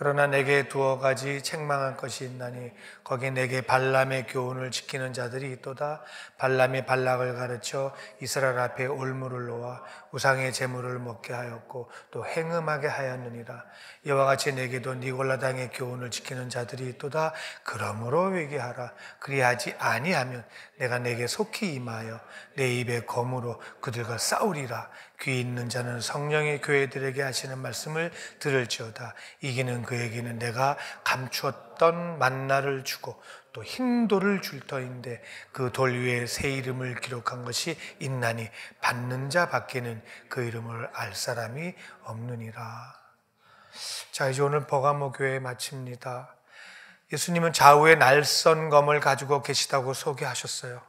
그러나 내게 두어 가지 책망할 것이 있나니 거기 내게 발람의 교훈을 지키는 자들이 있도다. 발람이 발락을 가르쳐 이스라엘 앞에 올무를 놓아 우상의 제물을 먹게 하였고 또 행음하게 하였느니라. 이와 같이 내게도 니골라당의 교훈을 지키는 자들이 있도다. 그러므로 회개하라. 그리하지 아니하면 내가 내게 속히 임하여 내 입에 검으로 그들과 싸우리라. 귀 있는 자는 성령의 교회들에게 하시는 말씀을 들을지어다. 이기는 그에게는 내가 감추었던 만나를 주고 또 흰 돌을 줄 터인데 그 돌 위에 새 이름을 기록한 것이 있나니 받는 자 밖에는 그 이름을 알 사람이 없느니라. 자, 이제 오늘 버가모 교회 마칩니다. 예수님은 좌우에 날선 검을 가지고 계시다고 소개하셨어요.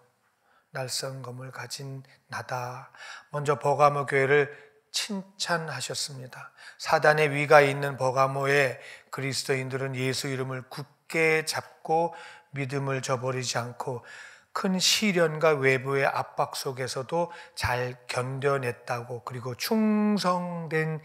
날선 검을 가진 나다. 먼저 버가모 교회를 칭찬하셨습니다. 사단의 위가 있는 버가모의 그리스도인들은 예수 이름을 굳게 잡고 믿음을 저버리지 않고 큰 시련과 외부의 압박 속에서도 잘 견뎌냈다고, 그리고 충성된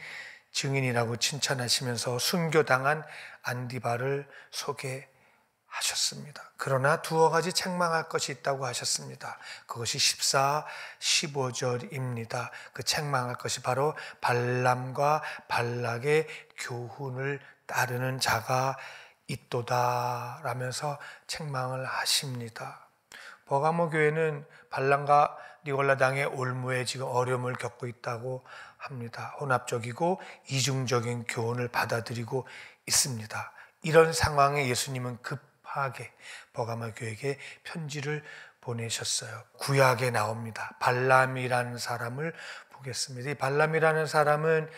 증인이라고 칭찬하시면서 순교당한 안디바를 소개하셨습니다. 그러나 두어 가지 책망할 것이 있다고 하셨습니다. 그것이 14, 15절입니다. 그 책망할 것이 바로 발람과 발락의 교훈을 따르는 자가 있도다 라면서 책망을 하십니다. 버가모 교회는 발람과 니골라당의 올무에 지금 어려움을 겪고 있다고 합니다. 혼합적이고 이중적인 교훈을 받아들이고 있습니다. 이런 상황에 예수님은 급하게 버가모 교회에게 편지를 보내셨어요. 구약에 나옵니다. 발람이라는 사람을 보겠습니다. 이 발람이라는 사람은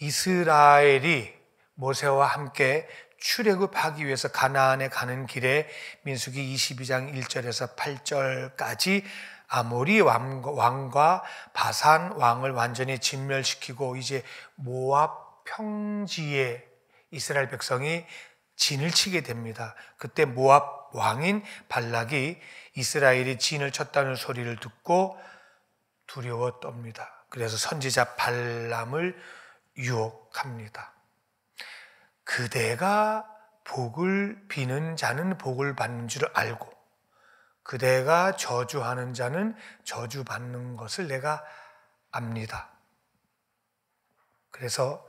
이스라엘이 모세와 함께 출애굽하기 위해서 가나안에 가는 길에 민수기 22장 1절에서 8절까지 아모리 왕과 바산 왕을 완전히 진멸시키고 이제 모압 평지에 이스라엘 백성이 진을 치게 됩니다. 그때 모압 왕인 발락이 이스라엘이 진을 쳤다는 소리를 듣고 두려워 떱니다. 그래서 선지자 발람을 유혹합니다. 그대가 복을 비는 자는 복을 받는 줄 알고 그대가 저주하는 자는 저주받는 것을 내가 압니다. 그래서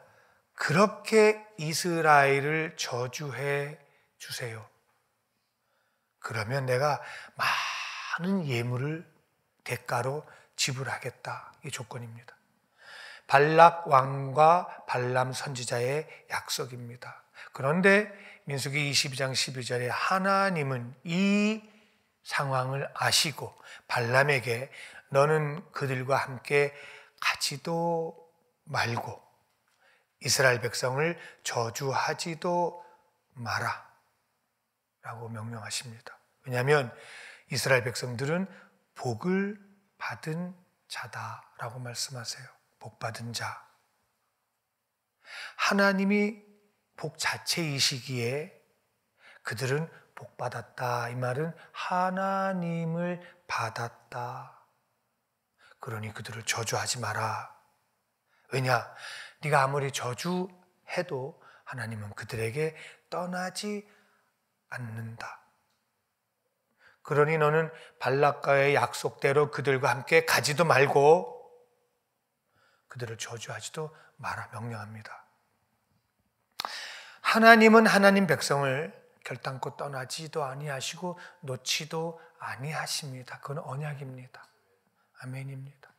그렇게 이스라엘을 저주해 주세요. 그러면 내가 많은 예물을 대가로 지불하겠다. 이 조건입니다. 발락 왕과 발람 선지자의 약속입니다. 그런데 민수기 22장 12절에 하나님은 이 상황을 아시고 발람에게 너는 그들과 함께 가지도 말고 이스라엘 백성을 저주하지도 마라 라고 명령하십니다. 왜냐하면 이스라엘 백성들은 복을 받은 자다라고 말씀하세요. 복 받은 자. 하나님이 복 자체이시기에 그들은 복 받았다. 이 말은 하나님을 받았다. 그러니 그들을 저주하지 마라. 왜냐? 네가 아무리 저주해도 하나님은 그들에게 떠나지 않는다. 그러니 너는 발락과의 약속대로 그들과 함께 가지도 말고 그들을 저주하지도 마라 명령합니다. 하나님은 하나님 백성을 결단코 떠나지도 아니하시고 놓지도 아니하십니다. 그건 언약입니다. 아멘입니다.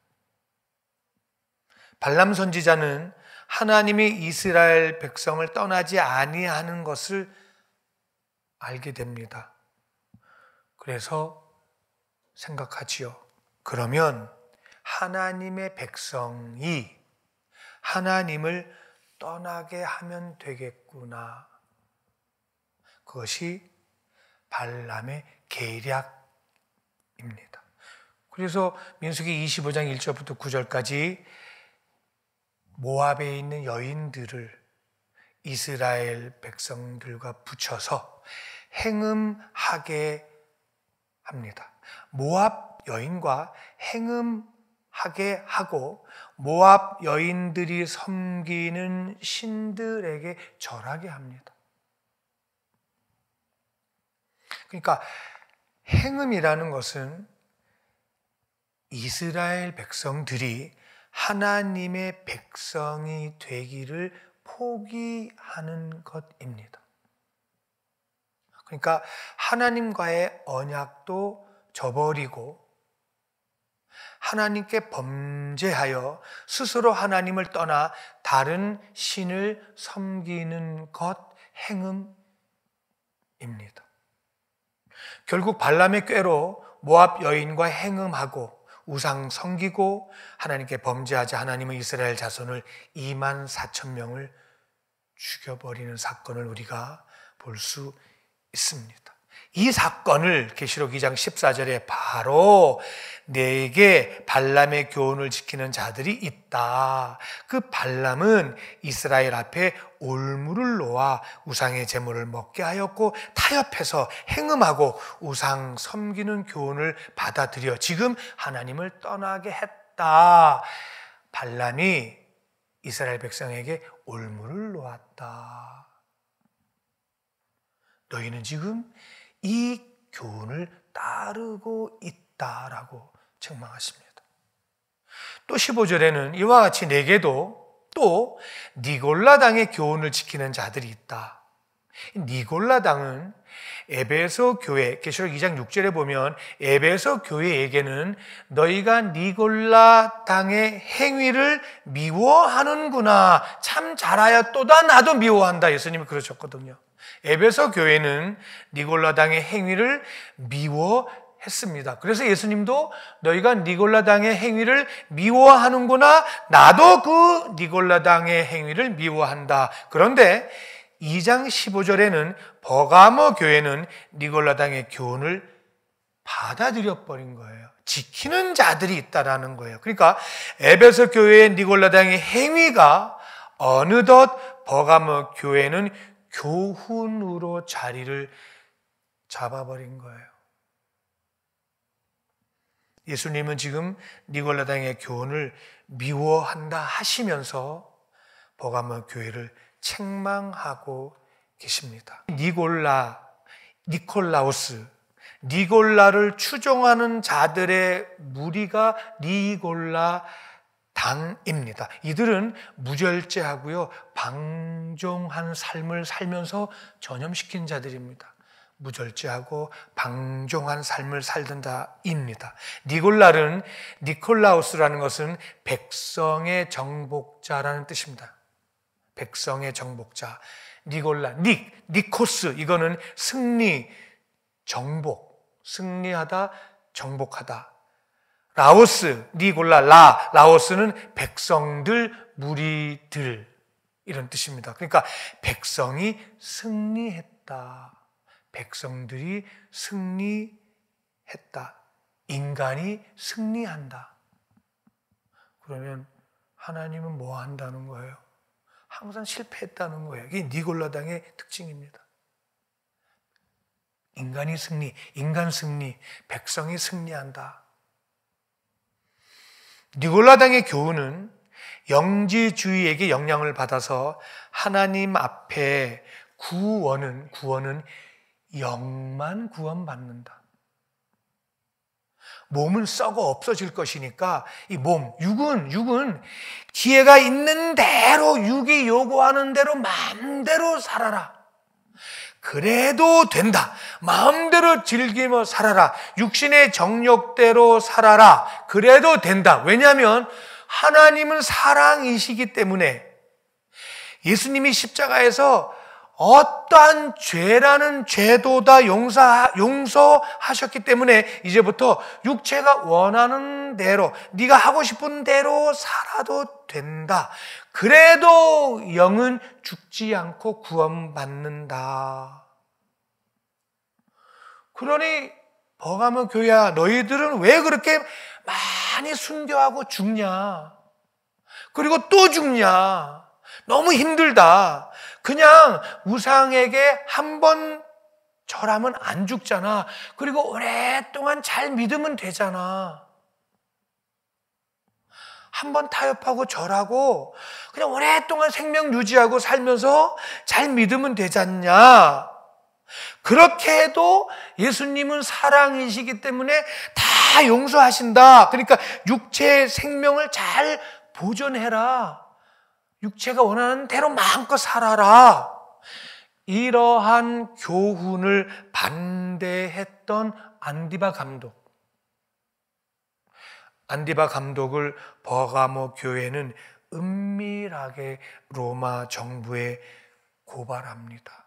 발람 선지자는 하나님이 이스라엘 백성을 떠나지 아니하는 것을 알게 됩니다. 그래서 생각하지요. 그러면 하나님의 백성이 하나님을 떠나게 하면 되겠구나. 그것이 발람의 계략입니다. 그래서 민수기 25장 1절부터 9절까지 모압에 있는 여인들을 이스라엘 백성들과 붙여서 행음하게 합니다. 모압 여인과 행음하는 하게 하고 모압 여인들이 섬기는 신들에게 절하게 합니다. 그러니까 행음이라는 것은 이스라엘 백성들이 하나님의 백성이 되기를 포기하는 것입니다. 그러니까 하나님과의 언약도 저버리고 하나님께 범죄하여 스스로 하나님을 떠나 다른 신을 섬기는 것, 행음입니다. 결국 발람의 꾀로 모압 여인과 행음하고 우상 섬기고 하나님께 범죄하자 하나님은 이스라엘 자손을 24,000명을 죽여버리는 사건을 우리가 볼 수 있습니다. 이 사건을 계시록 2장 14절에 바로 내게 발람의 교훈을 지키는 자들이 있다. 그 발람은 이스라엘 앞에 올무를 놓아 우상의 제물을 먹게 하였고 타협해서 행음하고 우상 섬기는 교훈을 받아들여 지금 하나님을 떠나게 했다. 발람이 이스라엘 백성에게 올무를 놓았다. 너희는 지금 이 교훈을 따르고 있다라고 책망하십니다. 또 15절에는 이와 같이 내게도 또 니골라 당의 교훈을 지키는 자들이 있다. 니골라 당은 에베소 교회, 계시록 2장 6절에 보면 에베소 교회에게는 너희가 니골라 당의 행위를 미워하는구나. 참 잘하였도다. 나도 미워한다. 예수님이 그러셨거든요. 에베소 교회는 니골라 당의 행위를 미워했습니다. 그래서 예수님도 너희가 니골라 당의 행위를 미워하는구나. 나도 그 니골라 당의 행위를 미워한다. 그런데 2장 15절에는 버가모 교회는 니골라 당의 교훈을 받아들여 버린 거예요. 지키는 자들이 있다라는 거예요. 그러니까 에베소 교회의 니골라 당의 행위가 어느덧 버가모 교회는 교훈으로 자리를 잡아버린 거예요. 예수님은 지금 니골라 당의 교훈을 미워한다 하시면서 버가모 교회를 책망하고 계십니다. 니콜라우스, 니골라를 추종하는 자들의 무리가 니골라 당입니다. 이들은 무절제하고요, 방종한 삶을 살면서 전염시킨 자들입니다. 무절제하고 방종한 삶을 살던 자입니다. 니콜라우스라는 것은 백성의 정복자라는 뜻입니다. 백성의 정복자. 니코스, 이거는 승리, 정복, 승리하다, 정복하다. 라오스는 백성들, 무리들, 이런 뜻입니다. 그러니까 백성이 승리했다. 백성들이 승리했다. 인간이 승리한다. 그러면 하나님은 뭐 한다는 거예요? 항상 실패했다는 거예요. 이게 니골라당의 특징입니다. 인간이 승리, 인간 승리, 백성이 승리한다. 니골라당의 교훈은 영지주의에게 영향을 받아서 하나님 앞에 구원은 영만 구원받는다. 몸은 썩어 없어질 것이니까 이 몸, 육은 기회가 있는 대로 육이 요구하는 대로 마음대로 살아라. 그래도 된다. 마음대로 즐기며 살아라. 육신의 정욕대로 살아라. 그래도 된다. 왜냐하면 하나님은 사랑이시기 때문에 예수님이 십자가에서 어떠한 죄라는 죄도 다 용서하셨기 때문에 이제부터 육체가 원하는 대로 네가 하고 싶은 대로 살아도 된다. 그래도 영은 죽지 않고 구원받는다. 그러니 버가모 교회야, 너희들은 왜 그렇게 많이 순교하고 죽냐? 그리고 또 죽냐? 너무 힘들다. 그냥 우상에게 한 번 절하면 안 죽잖아. 그리고 오랫동안 잘 믿으면 되잖아. 한번 타협하고 절하고 그냥 오랫동안 생명 유지하고 살면서 잘 믿으면 되지 않냐. 그렇게 해도 예수님은 사랑이시기 때문에 다 용서하신다. 그러니까 육체의 생명을 잘 보존해라. 육체가 원하는 대로 마음껏 살아라. 이러한 교훈을 반대했던 안디바 감독을 버가모 교회는 은밀하게 로마 정부에 고발합니다.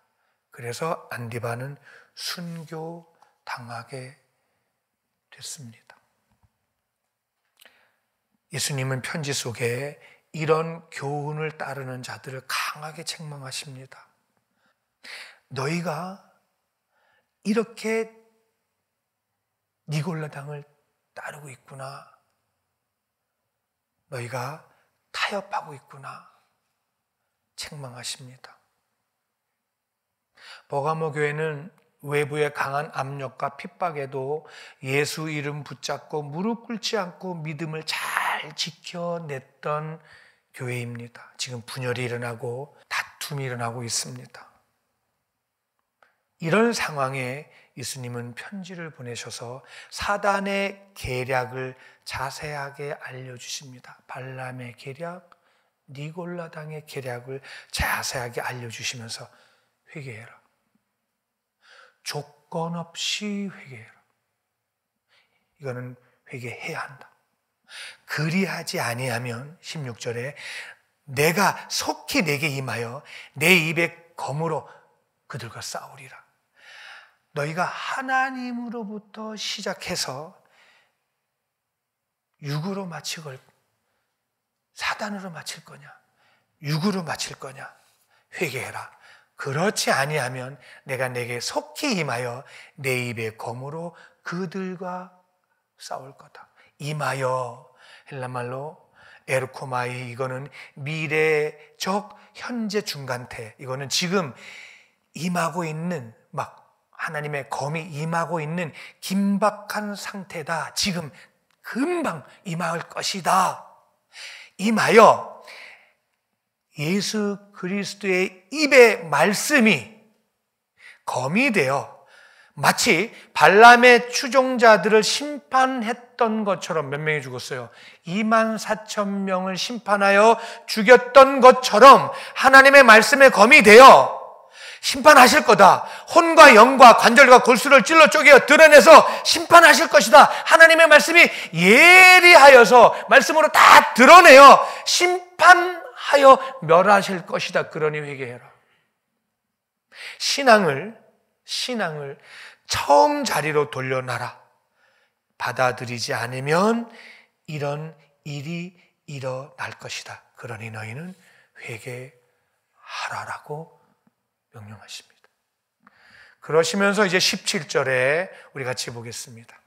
그래서 안디바는 순교당하게 됐습니다. 예수님은 편지 속에 이런 교훈을 따르는 자들을 강하게 책망하십니다. 너희가 이렇게 니골라당을 따르고 있구나. 너희가 타협하고 있구나. 책망하십니다. 버가모 교회는 외부의 강한 압력과 핍박에도 예수 이름 붙잡고 무릎 꿇지 않고 믿음을 잘 지켜냈던 교회입니다. 지금 분열이 일어나고 다툼이 일어나고 있습니다. 이런 상황에 예수님은 편지를 보내셔서 사단의 계략을 자세하게 알려주십니다. 발람의 계략, 니골라당의 계략을 자세하게 알려주시면서 회개해라. 조건 없이 회개해라. 이거는 회개해야 한다. 그리하지 아니하면 16절에 내가 속히 내게 임하여 내 입에 검으로 그들과 싸우리라. 너희가 하나님으로부터 시작해서 육으로 마칠 걸 사단으로 마칠 거냐? 육으로 마칠 거냐? 회개해라. 그렇지 아니하면 내가 내게 속히 임하여 내 입에 검으로 그들과 싸울 거다. 임하여 헬라말로 에르코마이, 이거는 미래적 현재 중간태, 이거는 지금 임하고 있는, 막 하나님의 검이 임하고 있는 긴박한 상태다. 지금 금방 임할 것이다. 임하여 예수 그리스도의 입의 말씀이 검이 되어 마치 발람의 추종자들을 심판했던 것처럼, 몇 명이 죽었어요? 24,000명을 심판하여 죽였던 것처럼 하나님의 말씀의 검이 되어 심판하실 거다. 혼과 영과 관절과 골수를 찔러 쪼개 드러내서 심판하실 것이다. 하나님의 말씀이 예리하여서 말씀으로 다 드러내어 심판하여 멸하실 것이다. 그러니 회개해라. 신앙을 처음 자리로 돌려놔라. 받아들이지 않으면 이런 일이 일어날 것이다. 그러니 너희는 회개하라라고 명령하십니다. 그러시면서 이제 17절에 우리 같이 보겠습니다.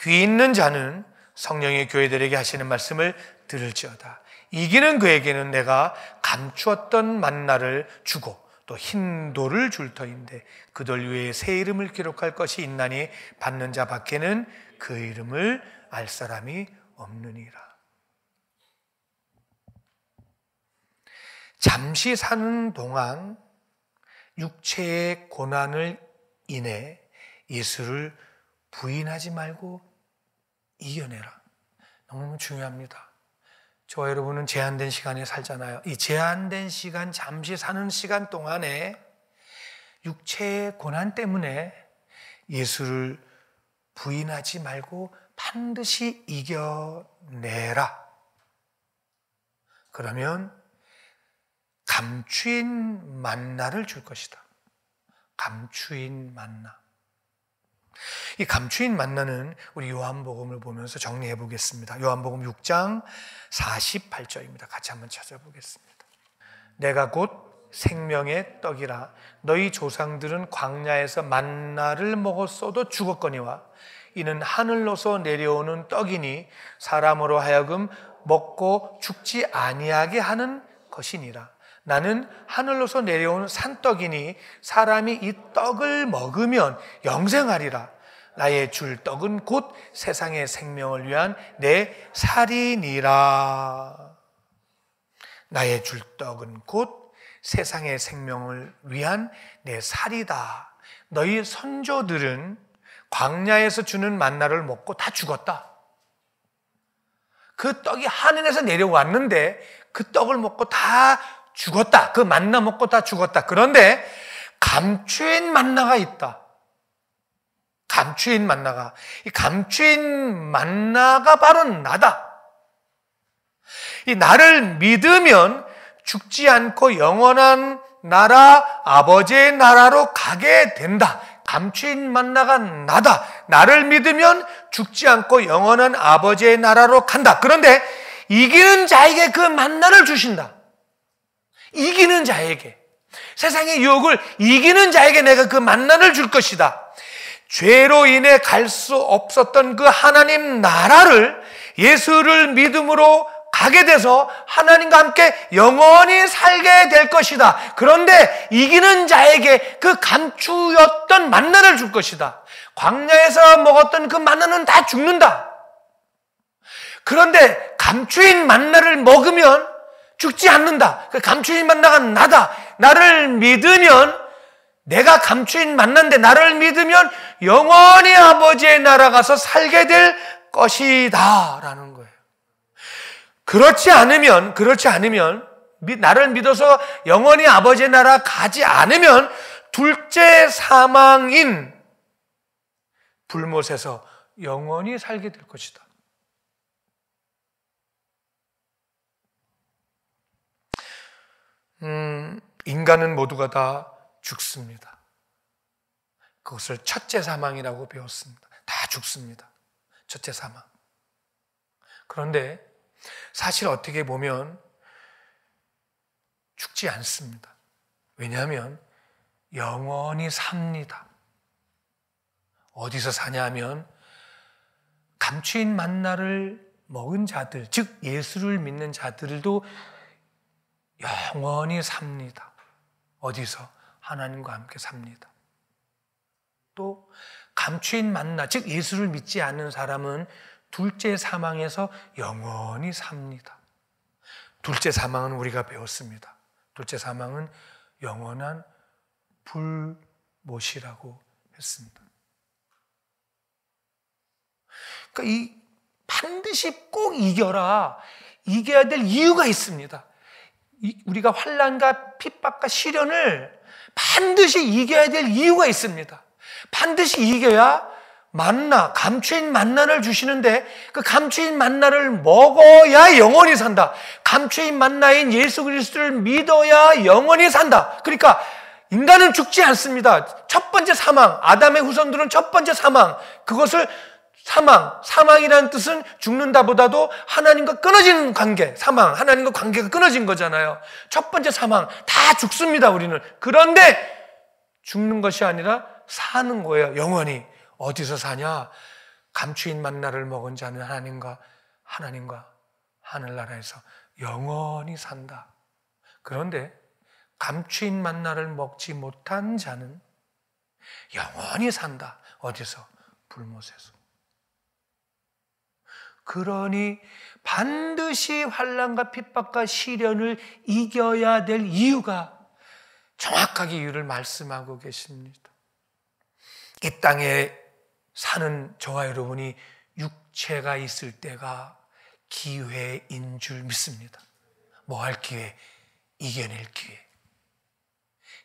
귀 있는 자는 성령의 교회들에게 하시는 말씀을 들을지어다. 이기는 그에게는 내가 감추었던 만나를 주고 또 흰 돌을 줄 터인데 그들 위에 새 이름을 기록할 것이 있나니 받는 자 밖에는 그 이름을 알 사람이 없느니라. 잠시 사는 동안 육체의 고난을 인해 예수를 부인하지 말고 이겨내라. 너무 중요합니다. 저와 여러분은 제한된 시간에 살잖아요. 이 제한된 시간, 잠시 사는 시간 동안에 육체의 고난 때문에 예수를 부인하지 말고 반드시 이겨내라. 그러면 감추인 만나를 줄 것이다. 감추인 만나. 이 감추인 만나는 우리 요한복음을 보면서 정리해 보겠습니다. 요한복음 6장 48절입니다. 같이 한번 찾아보겠습니다. 내가 곧 생명의 떡이라. 너희 조상들은 광야에서 만나를 먹었어도 죽었거니와 이는 하늘로서 내려오는 떡이니 사람으로 하여금 먹고 죽지 아니하게 하는 것이니라. 나는 하늘로서 내려온 산떡이니 사람이 이 떡을 먹으면 영생하리라. 나의 줄 떡은 곧 세상의 생명을 위한 내 살이니라. 나의 줄 떡은 곧 세상의 생명을 위한 내 살이다. 너희 선조들은 광야에서 주는 만나를 먹고 다 죽었다. 그 떡이 하늘에서 내려왔는데 그 떡을 먹고 다 죽었다. 그 만나 먹고 다 죽었다. 그런데 감추인 만나가 있다. 감추인 만나가. 이 감추인 만나가 바로 나다. 이 나를 믿으면 죽지 않고 영원한 나라, 아버지의 나라로 가게 된다. 감추인 만나가 나다. 나를 믿으면 죽지 않고 영원한 아버지의 나라로 간다. 그런데 이기는 자에게 그 만나를 주신다. 이기는 자에게. 세상의 유혹을 이기는 자에게 내가 그 만나를 줄 것이다. 죄로 인해 갈 수 없었던 그 하나님 나라를 예수를 믿음으로 가게 돼서 하나님과 함께 영원히 살게 될 것이다. 그런데 이기는 자에게 그 감추였던 만나를 줄 것이다. 광야에서 먹었던 그 만나는 다 죽는다. 그런데 감추인 만나를 먹으면 죽지 않는다. 그 감추인 만나가 나다. 나를 믿으면 내가 감추인 만난데 나를 믿으면 영원히 아버지의 나라 가서 살게 될 것이다 라는 거예요. 그렇지 않으면 나를 믿어서 영원히 아버지의 나라 가지 않으면 둘째 사망인 불못에서 영원히 살게 될 것이다. 인간은 모두가 다 죽습니다. 그것을 첫째 사망이라고 배웠습니다. 다 죽습니다. 첫째 사망. 그런데 사실 어떻게 보면 죽지 않습니다. 왜냐하면 영원히 삽니다. 어디서 사냐면 감추인 만나를 먹은 자들, 즉 예수를 믿는 자들도 영원히 삽니다. 어디서? 하나님과 함께 삽니다. 또 감추인 만나, 즉 예수를 믿지 않는 사람은 둘째 사망에서 영원히 삽니다. 둘째 사망은 우리가 배웠습니다. 둘째 사망은 영원한 불못이라고 했습니다. 그러니까 이 반드시 꼭 이겨야 될 이유가 있습니다. 우리가 환난과 핍박과 시련을 반드시 이겨야 될 이유가 있습니다. 반드시 이겨야 감추인 만나를 주시는데 그 감추인 만나를 먹어야 영원히 산다. 감추인 만나인 예수 그리스도를 믿어야 영원히 산다. 그러니까 인간은 죽지 않습니다. 첫 번째 사망, 아담의 후손들은 첫 번째 사망, 그것을 사망이라는 뜻은 죽는다보다도 하나님과 끊어지는 관계, 하나님과 관계가 끊어진 거잖아요. 첫 번째 사망, 다 죽습니다, 우리는. 그런데 죽는 것이 아니라 사는 거예요, 영원히. 어디서 사냐? 감추인 만나를 먹은 자는 하나님과 하늘나라에서 영원히 산다. 그런데 감추인 만나를 먹지 못한 자는 영원히 산다. 어디서? 불못에서. 그러니 반드시 환난과 핍박과 시련을 이겨야 될 이유가 정확하게 이유를 말씀하고 계십니다. 이 땅에 사는 저와 여러분이 육체가 있을 때가 기회인 줄 믿습니다. 뭐 할 기회? 이겨낼 기회,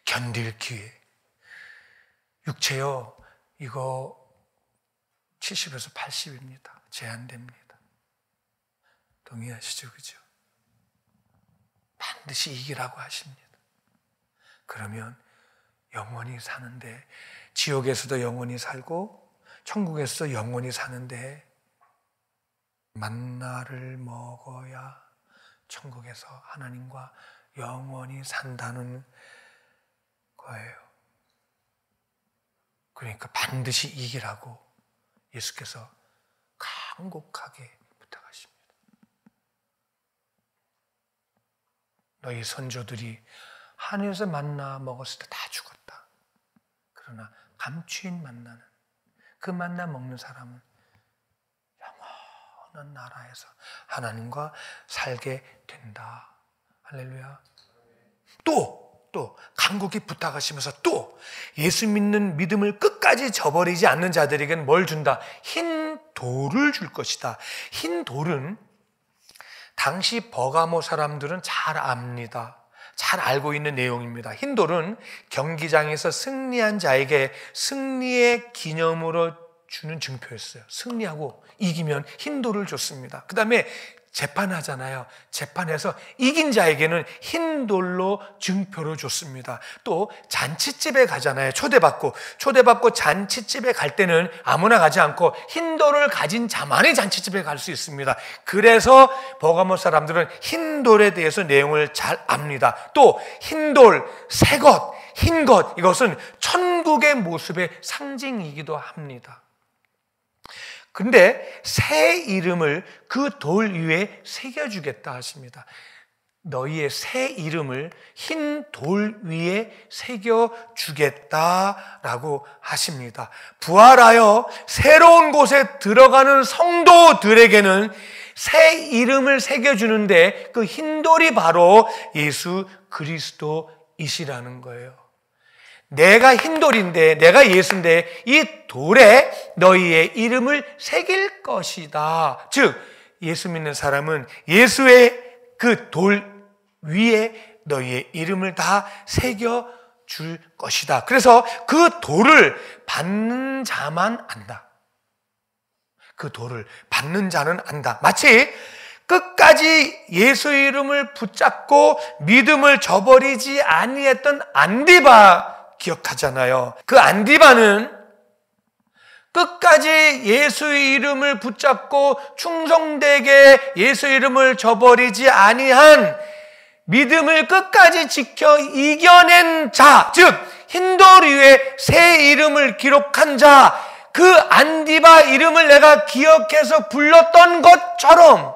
견딜 기회. 육체요, 이거 70에서 80입니다. 제한됩니다. 동의하시죠? 그죠? 반드시 이기라고 하십니다. 그러면 영원히 사는데, 지옥에서도 영원히 살고 천국에서도 영원히 사는데 만나를 먹어야 천국에서 하나님과 영원히 산다는 거예요. 그러니까 반드시 이기라고 예수께서 간곡하게 부탁하십니다. 너희 선조들이 하늘에서 만나 먹었을 때 다 죽었다. 그러나 감추인 만나는, 그 만나 먹는 사람은 영원한 나라에서 하나님과 살게 된다. 할렐루야. 또 간곡히 부탁하시면서 또 예수 믿는 믿음을 끝까지 저버리지 않는 자들에게는 뭘 준다? 흰 돌을 줄 것이다. 흰 돌은 당시 버가모 사람들은 잘 압니다. 잘 알고 있는 내용입니다. 흰 돌은 경기장에서 승리한 자에게 승리의 기념으로 주는 증표였어요. 승리하고 이기면 흰 돌을 줬습니다. 그 다음에 재판하잖아요. 재판에서 이긴 자에게는 흰 돌로 증표를 줬습니다. 또 잔치집에 가잖아요. 초대받고 잔치집에 갈 때는 아무나 가지 않고 흰 돌을 가진 자만이 잔치집에 갈 수 있습니다. 그래서 버가모 사람들은 흰 돌에 대해서 내용을 잘 압니다. 또 흰 돌, 새 것, 흰 것, 이것은 천국의 모습의 상징이기도 합니다. 근데 새 이름을 그 돌 위에 새겨주겠다 하십니다. 너희의 새 이름을 흰 돌 위에 새겨주겠다라고 하십니다. 부활하여 새로운 곳에 들어가는 성도들에게는 새 이름을 새겨주는데 그 흰 돌이 바로 예수 그리스도이시라는 거예요. 내가 흰돌인데, 내가 예수인데 이 돌에 너희의 이름을 새길 것이다. 즉 예수 믿는 사람은 예수의 그 돌 위에 너희의 이름을 다 새겨줄 것이다. 그래서 그 돌을 받는 자만 안다. 그 돌을 받는 자는 안다. 마치 끝까지 예수 이름을 붙잡고 믿음을 저버리지 아니했던 안디바 기억하잖아요. 그 안디바는 끝까지 예수의 이름을 붙잡고 충성되게 예수 이름을 저버리지 아니한 믿음을 끝까지 지켜 이겨낸 자, 즉 흰돌 위에 새 이름을 기록한 자, 그 안디바 이름을 내가 기억해서 불렀던 것처럼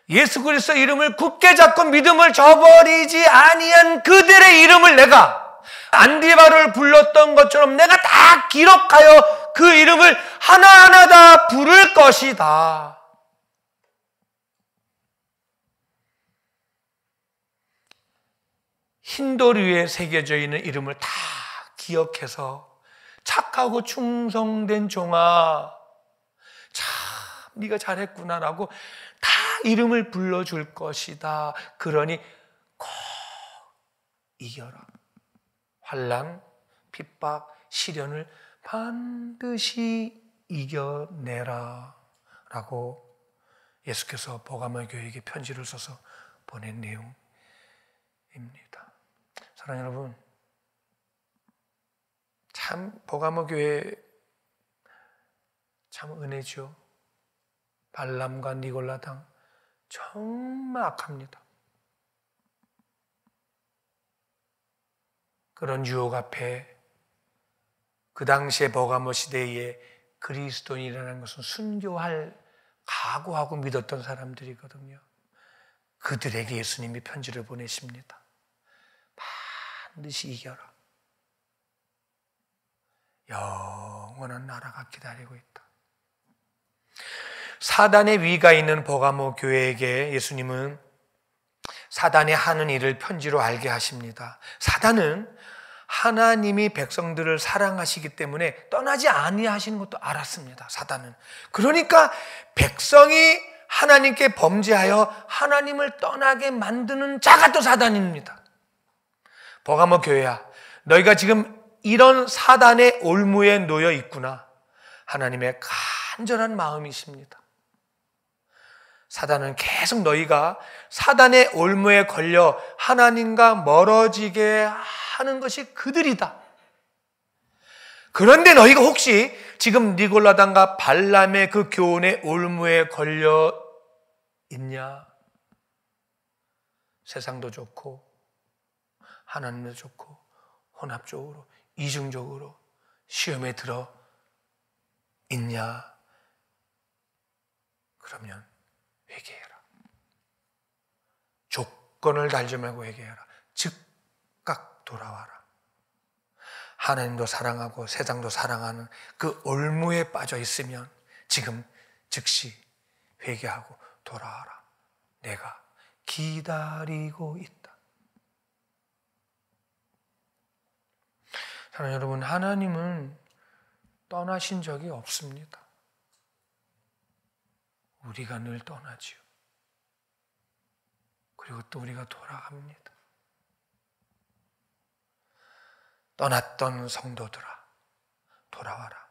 예수 그리스도 이름을 굳게 잡고 믿음을 저버리지 아니한 그들의 이름을 내가 안디바를 불렀던 것처럼 내가 다 기록하여 그 이름을 하나하나 다 부를 것이다. 흰돌 위에 새겨져 있는 이름을 다 기억해서 착하고 충성된 종아, 참 네가 잘했구나라고 다 이름을 불러줄 것이다. 그러니 꼭 이겨라. 환난, 핍박, 시련을 반드시 이겨내라 라고 예수께서 버가모 교회에게 편지를 써서 보낸 내용입니다. 사랑하는 여러분, 참 버가모 교회 참 은혜죠. 발람과 니골라당 정말 악합니다. 그런 유혹 앞에 그 당시에 버가모 시대에 그리스도인이라는 것은 순교할 각오하고 믿었던 사람들이거든요. 그들에게 예수님이 편지를 보내십니다. 반드시 이겨라. 영원한 나라가 기다리고 있다. 사단의 위가 있는 버가모 교회에게 예수님은 사단이 하는 일을 편지로 알게 하십니다. 사단은 하나님이 백성들을 사랑하시기 때문에 떠나지 아니하시는 것도 알았습니다. 사단은. 그러니까 백성이 하나님께 범죄하여 하나님을 떠나게 만드는 자가 또 사단입니다. 버가모 교회야, 너희가 지금 이런 사단의 올무에 놓여 있구나. 하나님의 간절한 마음이십니다. 사단은 계속 너희가 사단의 올무에 걸려 하나님과 멀어지게 하는 것이 그들이다. 그런데 너희가 혹시 지금 니골라당과 발람의 그 교훈의 올무에 걸려 있냐? 세상도 좋고 하나님도 좋고 혼합적으로 이중적으로 시험에 들어 있냐? 그러면 회개해라. 조건을 달지 말고 회개해라. 즉각 돌아와라. 하나님도 사랑하고 세상도 사랑하는 그 올무에 빠져 있으면 지금 즉시 회개하고 돌아와라. 내가 기다리고 있다. 사랑하는 여러분, 하나님은 떠나신 적이 없습니다. 우리가 늘 떠나지요. 그리고 또 우리가 돌아갑니다. 떠났던 성도들아, 돌아와라.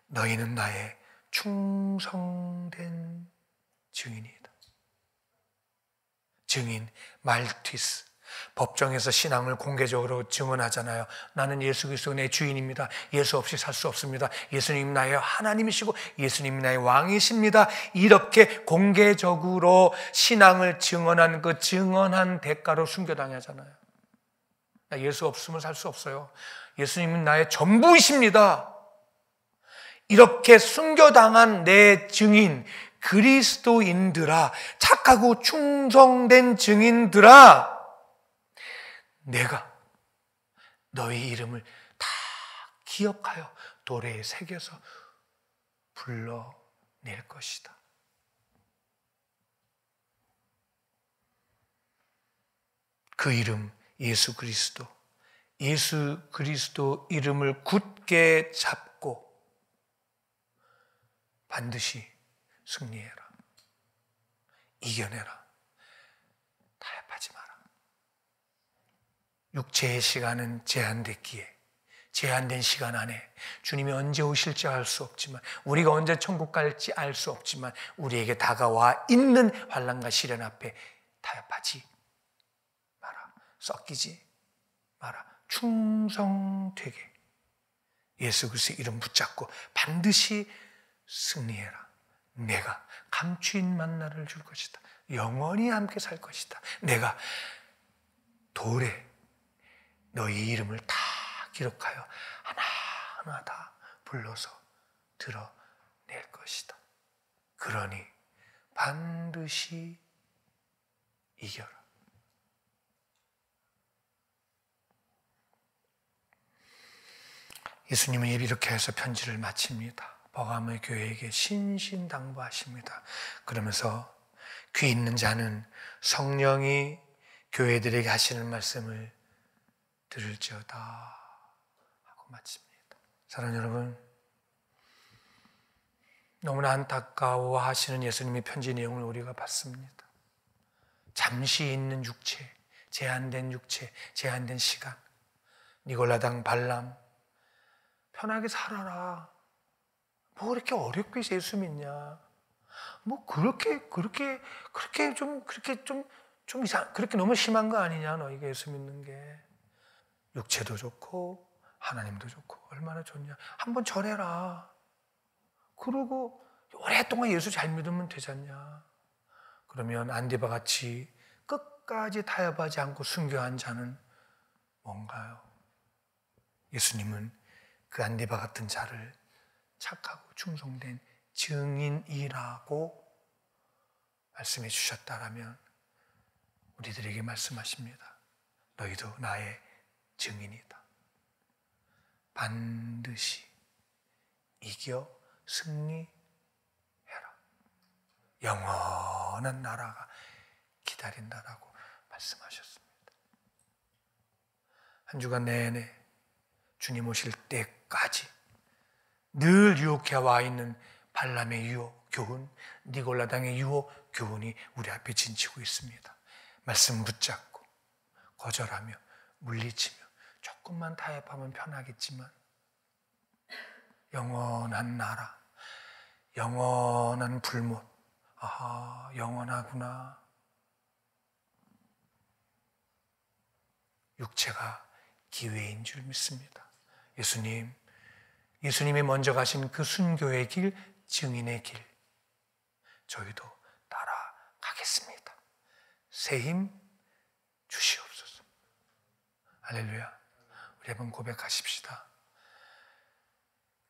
너희는 나의 충성된 증인이다. 증인, 말티스. 법정에서 신앙을 공개적으로 증언하잖아요. 나는 예수 그리스도 내 주인입니다. 예수 없이 살 수 없습니다. 예수님 나의 하나님이시고 예수님 나의 왕이십니다. 이렇게 공개적으로 신앙을 증언한 그 증언한 대가로 순교당하잖아요. 나 예수 없으면 살 수 없어요. 예수님은 나의 전부이십니다. 이렇게 순교당한 내 증인, 그리스도인들아, 착하고 충성된 증인들아, 내가 너희 이름을 다 기억하여 도래에 새겨서 불러낼 것이다. 그 이름 예수 그리스도, 예수 그리스도 이름을 굳게 잡고 반드시 승리해라. 이겨내라. 타협하지 마라. 육체의 시간은 제한됐기에 제한된 시간 안에 주님이 언제 오실지 알 수 없지만, 우리가 언제 천국 갈지 알 수 없지만, 우리에게 다가와 있는 환난과 시련 앞에 타협하지 마라. 섞이지 마라. 충성되게 예수 그리스도의 이름 붙잡고 반드시 승리해라. 내가 감추인 만나를 줄 것이다. 영원히 함께 살 것이다. 내가 돌에 너희 이름을 다 기록하여 하나하나 다 불러서 드러낼 것이다. 그러니 반드시 이겨라. 예수님은 이렇게 해서 편지를 마칩니다. 버가모의 교회에게 신신당부하십니다. 그러면서 귀 있는 자는 성령이 교회들에게 하시는 말씀을 들을지어다 하고 마칩니다. 사랑하는 여러분, 너무나 안타까워하시는 예수님의 편지 내용을 우리가 봤습니다. 잠시 있는 육체, 제한된 육체, 제한된 시간. 니골라당 발람, 편하게 살아라. 뭐 그렇게 어렵게 예수 믿냐? 뭐 그렇게 좀 이상, 그렇게 너무 심한 거 아니냐? 너희가 예수 믿는 게 육체도 좋고 하나님도 좋고 얼마나 좋냐? 한번 절해라. 그러고 오랫동안 예수 잘 믿으면 되잖냐? 그러면 안디바 같이 끝까지 타협하지 않고 순교한 자는 뭔가요? 예수님은 그 안디바 같은 자를 착하고 충성된 증인이라고 말씀해 주셨다라면 우리들에게 말씀하십니다. 너희도 나의 증인이다. 반드시 이겨 승리해라. 영원한 나라가 기다린다라고 말씀하셨습니다. 한 주간 내내 주님 오실 때까지 늘 유혹해 와 있는 발람의 유혹 교훈, 니골라당의 유혹 교훈이 우리 앞에 진치고 있습니다. 말씀 붙잡고 거절하며 물리치며 조금만 타협하면 편하겠지만 영원한 나라, 영원한 불못, 아하, 영원하구나. 육체가 기회인 줄 믿습니다. 예수님이 먼저 가신 그 순교의 길, 증인의 길, 저희도 따라가겠습니다. 새 힘 주시옵소서. 할렐루야. 우리 한번 고백하십시다.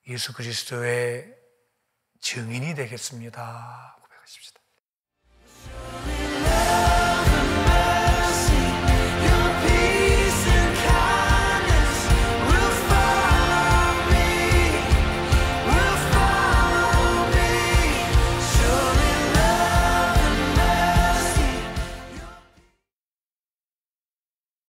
예수 그리스도의 증인이 되겠습니다. 고백하십시다.